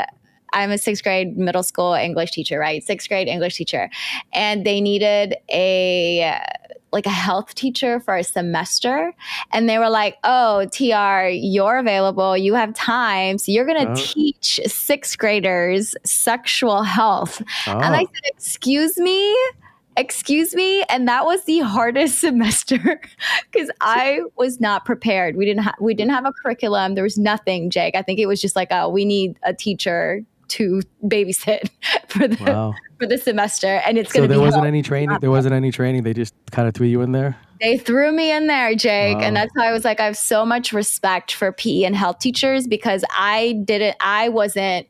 I'm a sixth grade middle school English teacher, right? Sixth grade English teacher. And they needed a health teacher for a semester. And they were like, oh, TR, you're available. You have time. So you're going to teach sixth graders sexual health. And I said, excuse me. And that was the hardest semester because I was not prepared. We didn't have a curriculum. There was nothing, Jake. I think it was just like, we need a teacher to babysit for the semester, and it's going to be. So there wasn't any training. There wasn't any training. They just kind of threw you in there. They threw me in there, Jake, and that's why I was like, I have so much respect for PE and health teachers because I wasn't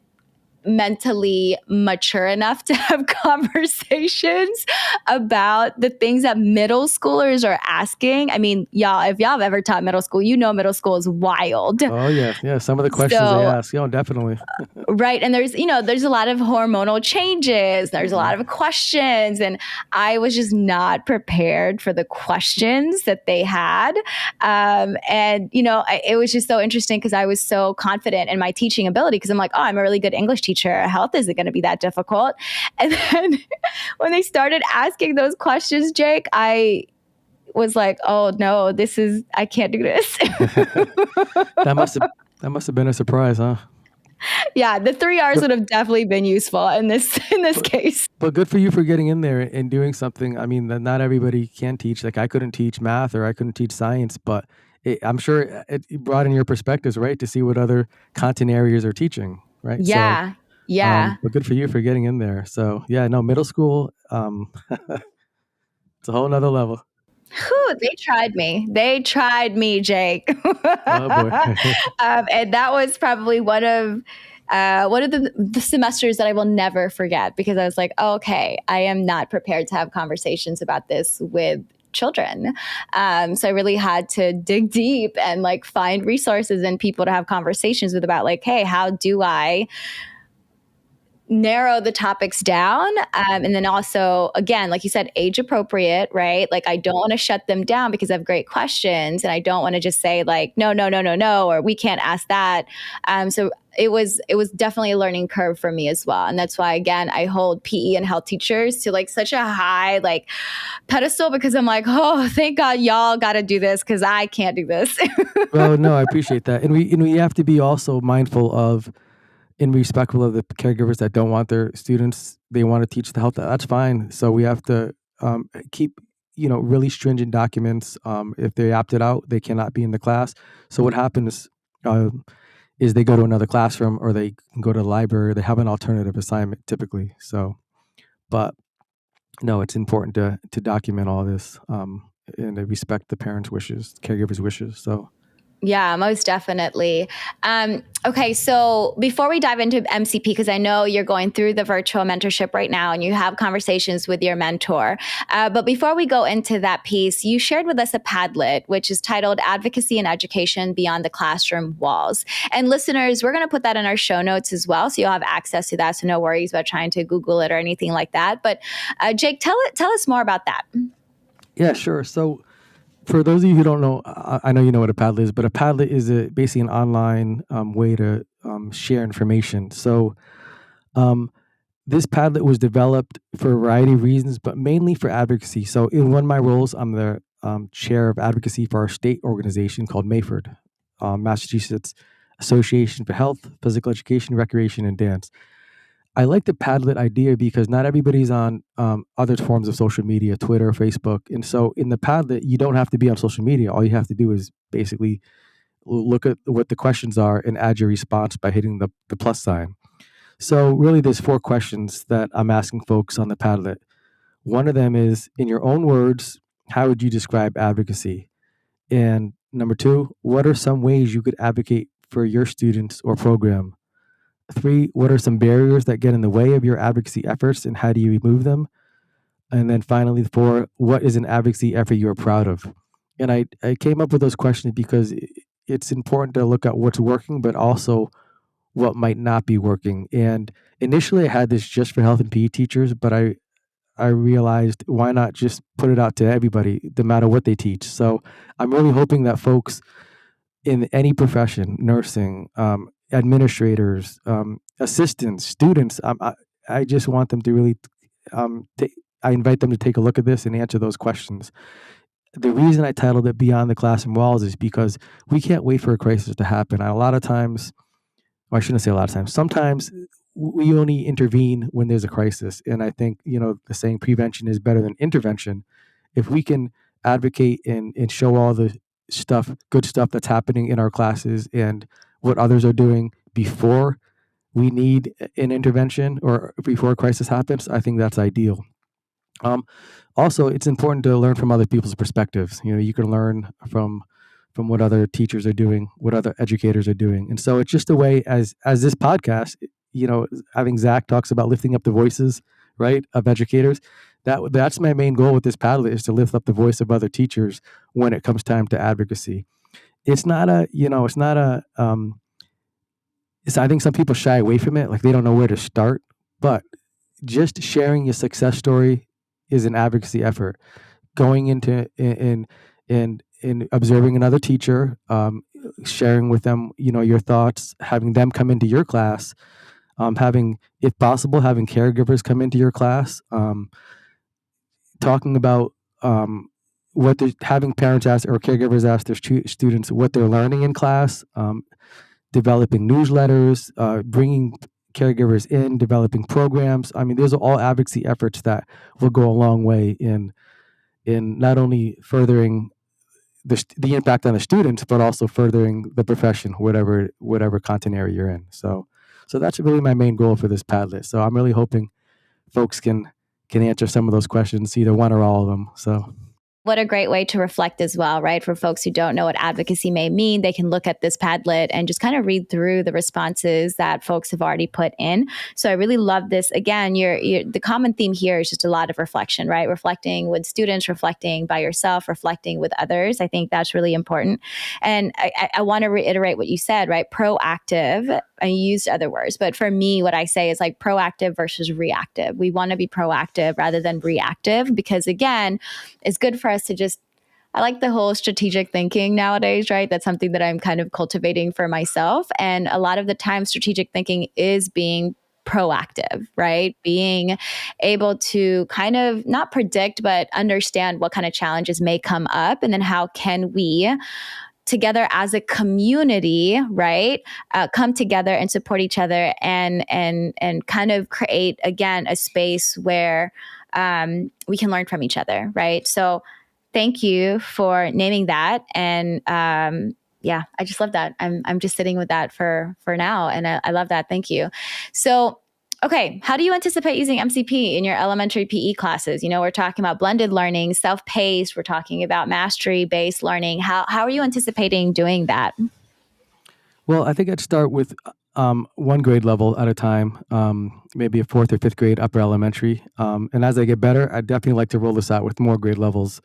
mentally mature enough to have conversations about the things that middle schoolers are asking. I mean, y'all, if y'all have ever taught middle school, middle school is wild. Oh yeah. Yeah. Some of the questions they ask, definitely. Right. And there's a lot of hormonal changes. There's a lot of questions. And I was just not prepared for the questions that they had. It was just so interesting because I was so confident in my teaching ability because I'm like, I'm a really good English teacher. Health isn't going to be that difficult. And then when they started asking those questions, Jake, I was like, oh no, I can't do this. That must have been a surprise, huh? Yeah, the 3 hours would have definitely been useful in this case. But good for you for getting in there and doing something. I mean, that not everybody can teach. Like I couldn't teach math or I couldn't teach science, but I'm sure it broadened your perspectives, right? To see what other content areas are teaching, right? Yeah. Yeah. But good for you for getting in there. So yeah, no, middle school, it's a whole nother level. Whew, they tried me, Jake. Oh boy. And that was probably one of the semesters that I will never forget because I was like, oh, okay, I am not prepared to have conversations about this with children. So I really had to dig deep and find resources and people to have conversations with about hey, how do I narrow the topics down. And then also, again, like you said, age appropriate, right? I don't want to shut them down because I have great questions and I don't want to just say no, or we can't ask that. So it was definitely a learning curve for me as well. And that's why, again, I hold PE and health teachers to such a high pedestal because I'm like, oh, thank God y'all got to do this because I can't do this. Well, no, I appreciate that. And we have to be also mindful of and respectful of the caregivers that don't want their students, they want to teach the health. That's fine. So we have to keep, really stringent documents. If they opted out, they cannot be in the class. So what happens is they go to another classroom or they can go to the library. They have an alternative assignment typically. So, but no, it's important to document all this and to respect the parents' wishes, caregivers' wishes. So. Yeah, most definitely. Okay, so before we dive into MCP, because I know you're going through the virtual mentorship right now and you have conversations with your mentor. But before we go into that piece, you shared with us a Padlet, which is titled Advocacy and Education Beyond the Classroom Walls. And listeners, we're going to put that in our show notes as well, so you'll have access to that. So no worries about trying to Google it or anything like that. But Jake, tell us more about that. Yeah, sure. So for those of you who don't know, I know you know what a Padlet is, but a Padlet is basically an online way to share information. So this Padlet was developed for a variety of reasons, but mainly for advocacy. So in one of my roles, I'm the chair of advocacy for our state organization called MAFORD, Massachusetts Association for Health, Physical Education, Recreation, and Dance. I like the Padlet idea because not everybody's on other forms of social media, Twitter, Facebook. And so in the Padlet, you don't have to be on social media. All you have to do is basically look at what the questions are and add your response by hitting the plus sign. So really there's 4 questions that I'm asking folks on the Padlet. One of them is, in your own words, how would you describe advocacy? And number 2, what are some ways you could advocate for your students or program? 3, what are some barriers that get in the way of your advocacy efforts and how do you remove them? And then finally, 4, what is an advocacy effort you're proud of? And I came up with those questions because it's important to look at what's working, but also what might not be working. And initially, I had this just for health and PE teachers, but I realized why not just put it out to everybody, no matter what they teach. So I'm really hoping that folks in any profession, nursing, administrators, assistants, students, I just want them to really, I invite them to take a look at this and answer those questions. The reason I titled it Beyond the Classroom Walls is because we can't wait for a crisis to happen. And a lot of times, or I shouldn't say a lot of times, sometimes we only intervene when there's a crisis. And I think, the saying prevention is better than intervention. If we can advocate and show all the good stuff that's happening in our classes and what others are doing before we need an intervention or before a crisis happens, I think that's ideal. Also, it's important to learn from other people's perspectives. You can learn from what other teachers are doing, what other educators are doing. And so it's just a way, as this podcast, I think Zach talks about lifting up the voices, right, of educators. That's my main goal with this Padlet, is to lift up the voice of other teachers when it comes time to advocacy. It's not a, I think some people shy away from it, like they don't know where to start, but just sharing your success story is an advocacy effort. Going into and observing another teacher, sharing with them, your thoughts, having them come into your class, having, if possible, having caregivers come into your class, talking about having parents ask or caregivers ask their students what they're learning in class, developing newsletters, bringing caregivers in, developing programs. I mean, those are all advocacy efforts that will go a long way in not only furthering the impact on the students, but also furthering the profession, whatever content area you're in. So that's really my main goal for this Padlet. So I'm really hoping folks can answer some of those questions, either one or all of them. So. What a great way to reflect as well, right? For folks who don't know what advocacy may mean, they can look at this Padlet and just kind of read through the responses that folks have already put in. So I really love this. Again, the common theme here is just a lot of reflection, right? Reflecting with students, reflecting by yourself, reflecting with others. I think that's really important. And I want to reiterate what you said, right? Proactive. I used other words, but for me, what I say is like proactive versus reactive. We want to be proactive rather than reactive because, again, it's good for us to I like the whole strategic thinking nowadays, right? That's something that I'm kind of cultivating for myself. And a lot of the time, strategic thinking is being proactive, right? Being able to kind of not predict, but understand what kind of challenges may come up. And then how can we together as a community, right, come together and support each other and kind of create, again, a space where we can learn from each other, right? So thank you for naming that. And yeah, I just love that. I'm just sitting with that for now. And I love that. Thank you. So, okay, how do you anticipate using MCP in your elementary PE classes? We're talking about blended learning, self-paced. We're talking about mastery-based learning. How are you anticipating doing that? Well, I think I'd start with one grade level at a time, maybe a 4th or 5th grade upper elementary. And as I get better, I'd definitely like to roll this out with more grade levels.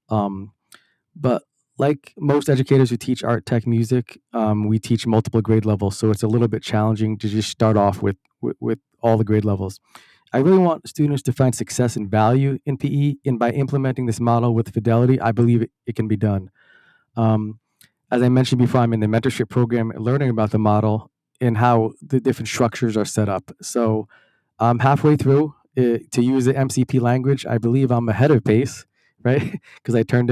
But like most educators who teach art, tech, music, we teach multiple grade levels. So it's a little bit challenging to just start off with all the grade levels. I really want students to find success and value in PE. And by implementing this model with fidelity, I believe it can be done. As I mentioned before, I'm in the mentorship program, learning about the model and how the different structures are set up. So I'm halfway through to use the MCP language. I believe I'm ahead of pace, right? Because I turned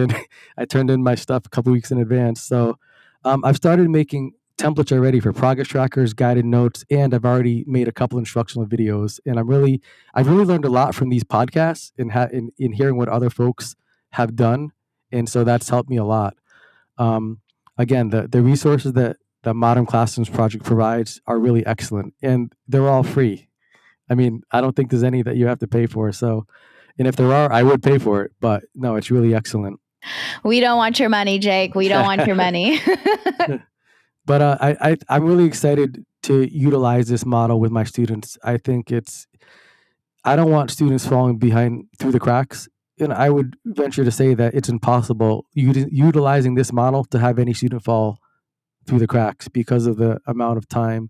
in my stuff a couple weeks in advance. So I've started making templates already for progress trackers, guided notes, and I've already made a couple instructional videos. And I've really learned a lot from these podcasts in hearing what other folks have done, and so that's helped me a lot. Um, Again, the resources that the Modern Classrooms project provides are really excellent, and they're all free. I mean, I don't think there's any that you have to pay for. So, and if there are, I would pay for it. But no, it's really excellent. We don't want your money, Jake. We don't want your money. But I'm really excited to utilize this model with my students. I don't want students falling behind through the cracks. And I would venture to say that it's impossible utilizing this model to have any student fall through the cracks because of the amount of time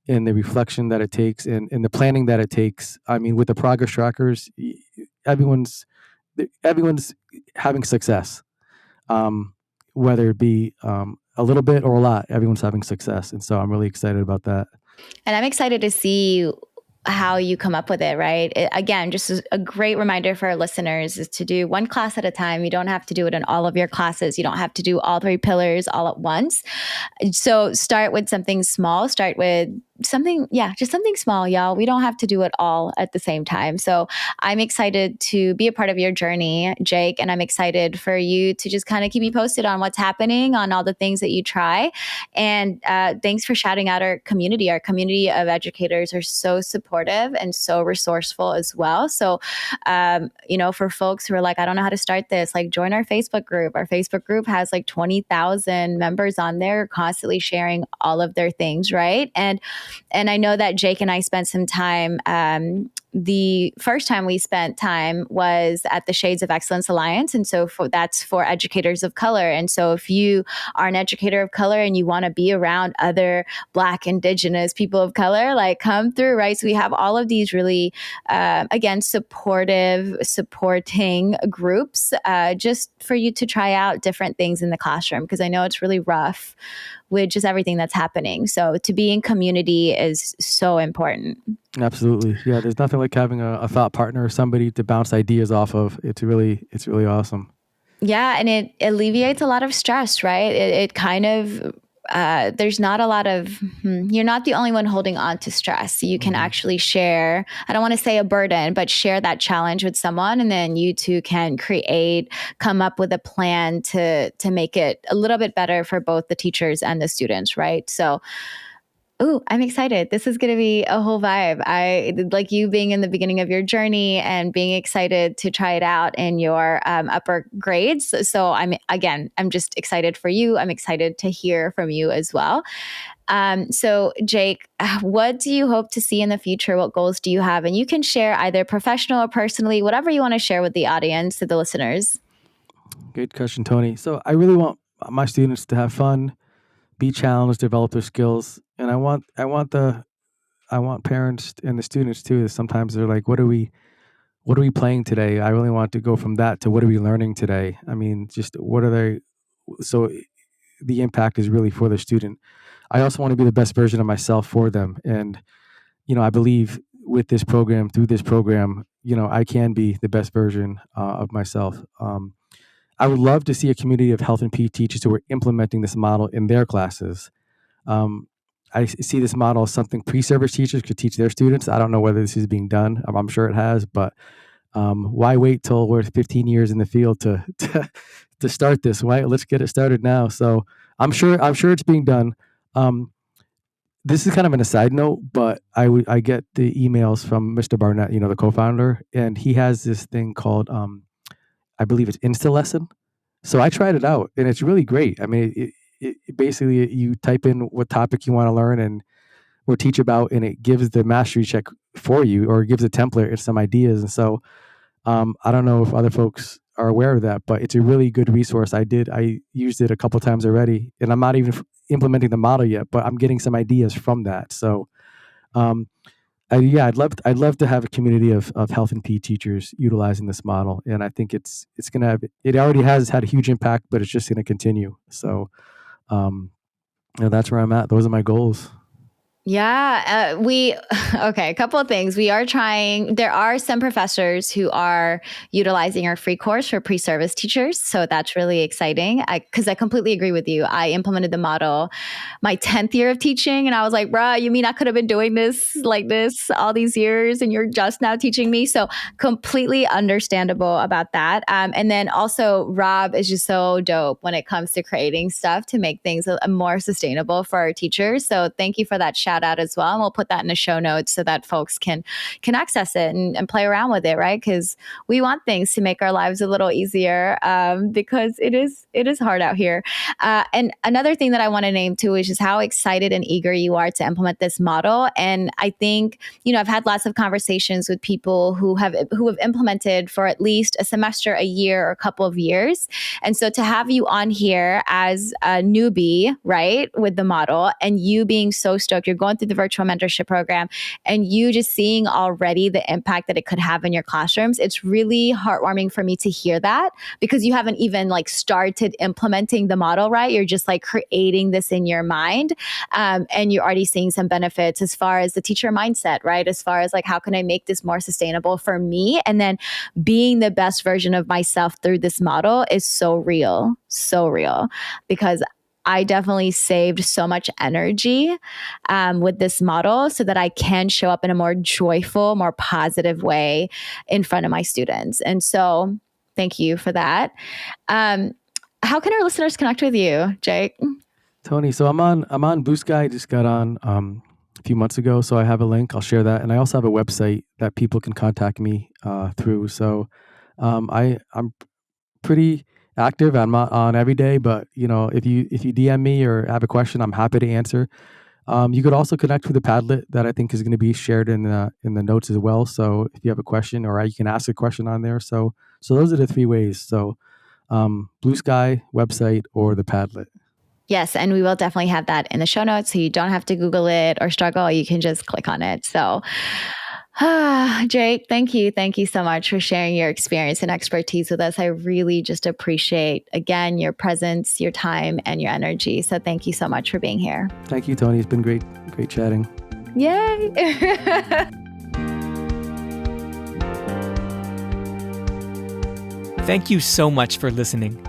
and the reflection that it takes and the planning that it takes. I mean, with the progress trackers, everyone's having success, whether it be a little bit or a lot. Everyone's having success, and so I'm really excited about that. And I'm excited to see how you come up with it, right? Again, just a great reminder for our listeners is to do one class at a time. You don't have to do it in all of your classes. You don't have to do all 3 pillars all at once. So start with something small. Start with something, just something small, y'all. We don't have to do it all at the same time. So I'm excited to be a part of your journey, Jake, and I'm excited for you to just kind of keep me posted on what's happening, on all the things that you try. And thanks for shouting out our community. Our community of educators are so supportive and so resourceful as well. So, for folks who are like, I don't know how to start this, like join our Facebook group. Our Facebook group has like 20,000 members on there constantly sharing all of their things, right? And I know that Jake and I spent some time. The first time we spent time was at the Shades of Excellence Alliance. And so that's for educators of color. And so if you are an educator of color and you want to be around other Black, Indigenous people of color, like come through, right? So we have all of these really, again, supporting groups just for you to try out different things in the classroom, because I know it's really rough with just everything that's happening. So to be in community is so important. Absolutely. Yeah, there's nothing like having a thought partner or somebody to bounce ideas off of. It's really awesome. Yeah, and it alleviates a lot of stress, right? It kind of there's not a lot of, you're not the only one holding on to stress. You can actually share, I don't want to say a burden, but share that challenge with someone. And then you two can come up with a plan to make it a little bit better for both the teachers and the students, right? So, I'm excited. This is going to be a whole vibe. I like you being in the beginning of your journey and being excited to try it out in your upper grades. So I'm just excited for you. I'm excited to hear from you as well. So Jake, what do you hope to see in the future? What goals do you have? And you can share either professional or personally, whatever you want to share with the audience, to the listeners. Good question, Tony. So I really want my students to have fun, be challenged, develop their skills, and I want parents and the students too. Sometimes they're like, "What are we playing today?" I really want to go from that to what are we learning today. I mean, just what are they? So the impact is really for the student. I also want to be the best version of myself for them, and I believe with this program, through this program, I can be the best version of myself. I would love to see a community of health and PE teachers who are implementing this model in their classes. I see this model as something pre-service teachers could teach their students. I don't know whether this is being done. I'm sure it has, but why wait till we're 15 years in the field to start this? Why? Let's get it started now. So I'm sure it's being done. This is kind of an aside note, but I get the emails from Mr. Barnett, the co-founder, and he has this thing called I believe it's Insta Lesson. So I tried it out, and it's really great. I mean, it basically you type in what topic you want to learn and or teach about, and it gives the mastery check for you, or it gives a template and some ideas. And so I don't know if other folks are aware of that, but it's a really good resource. I used it a couple times already, and I'm not even implementing the model yet, but I'm getting some ideas from that. So I'd love to have a community of health and PE teachers utilizing this model, and I think it already has had a huge impact, but it's just going to continue. So, that's where I'm at. Those are my goals. Yeah, okay, a couple of things. There are some professors who are utilizing our free course for pre-service teachers. So that's really exciting because I completely agree with you. I implemented the model my 10th year of teaching and I was like, bruh, you mean I could have been doing this like this all these years and you're just now teaching me? So completely understandable about that. And then also Rob is just so dope when it comes to creating stuff to make things more sustainable for our teachers. So thank you for that shout out as well. And we'll put that in the show notes so that folks can access it and play around with it, right? Because we want things to make our lives a little easier because it is hard out here. And another thing that I want to name too is just how excited and eager you are to implement this model. And I think, I've had lots of conversations with people who have implemented for at least a semester, a year, or a couple of years. And so to have you on here as a newbie, right, with the model, and you being so stoked, you're going through the virtual mentorship program, and you just seeing already the impact that it could have in your classrooms, it's really heartwarming for me to hear that because you haven't even started implementing the model, right? You're just creating this in your mind. And you're already seeing some benefits as far as the teacher mindset, right? As far as how can I make this more sustainable for me? And then being the best version of myself through this model is so real because I definitely saved so much energy with this model so that I can show up in a more joyful, more positive way in front of my students. And so thank you for that. How can our listeners connect with you, Jake? Tony, so I'm on Blue Sky. I just got on a few months ago, so I have a link. I'll share that, and I also have a website that people can contact me through. So I'm pretty active. I'm not on every day, but if you DM me or have a question, I'm happy to answer. You could also connect with the Padlet that I think is going to be shared in the notes as well. So if you have a question, or you can ask a question on there. So those are the three ways. So Blue Sky, website, or the Padlet. Yes, and we will definitely have that in the show notes, so you don't have to Google it or struggle. You can just click on it. So, Jake, thank you. Thank you so much for sharing your experience and expertise with us. I really just appreciate, again, your presence, your time, and your energy. So thank you so much for being here. Thank you, Tony. It's been great chatting. Yay! Thank you so much for listening.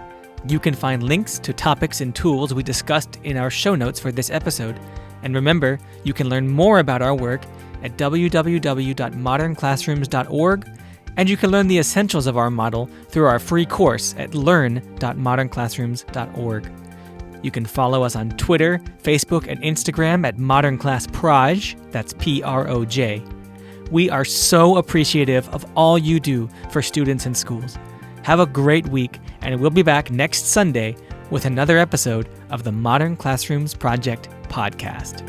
You can find links to topics and tools we discussed in our show notes for this episode. And remember, you can learn more about our work at www.modernclassrooms.org, and you can learn the essentials of our model through our free course at learn.modernclassrooms.org. You can follow us on Twitter, Facebook, and Instagram at modernclassproj, that's Proj. We are so appreciative of all you do for students and schools. Have a great week, and we'll be back next Sunday with another episode of the Modern Classrooms Project podcast.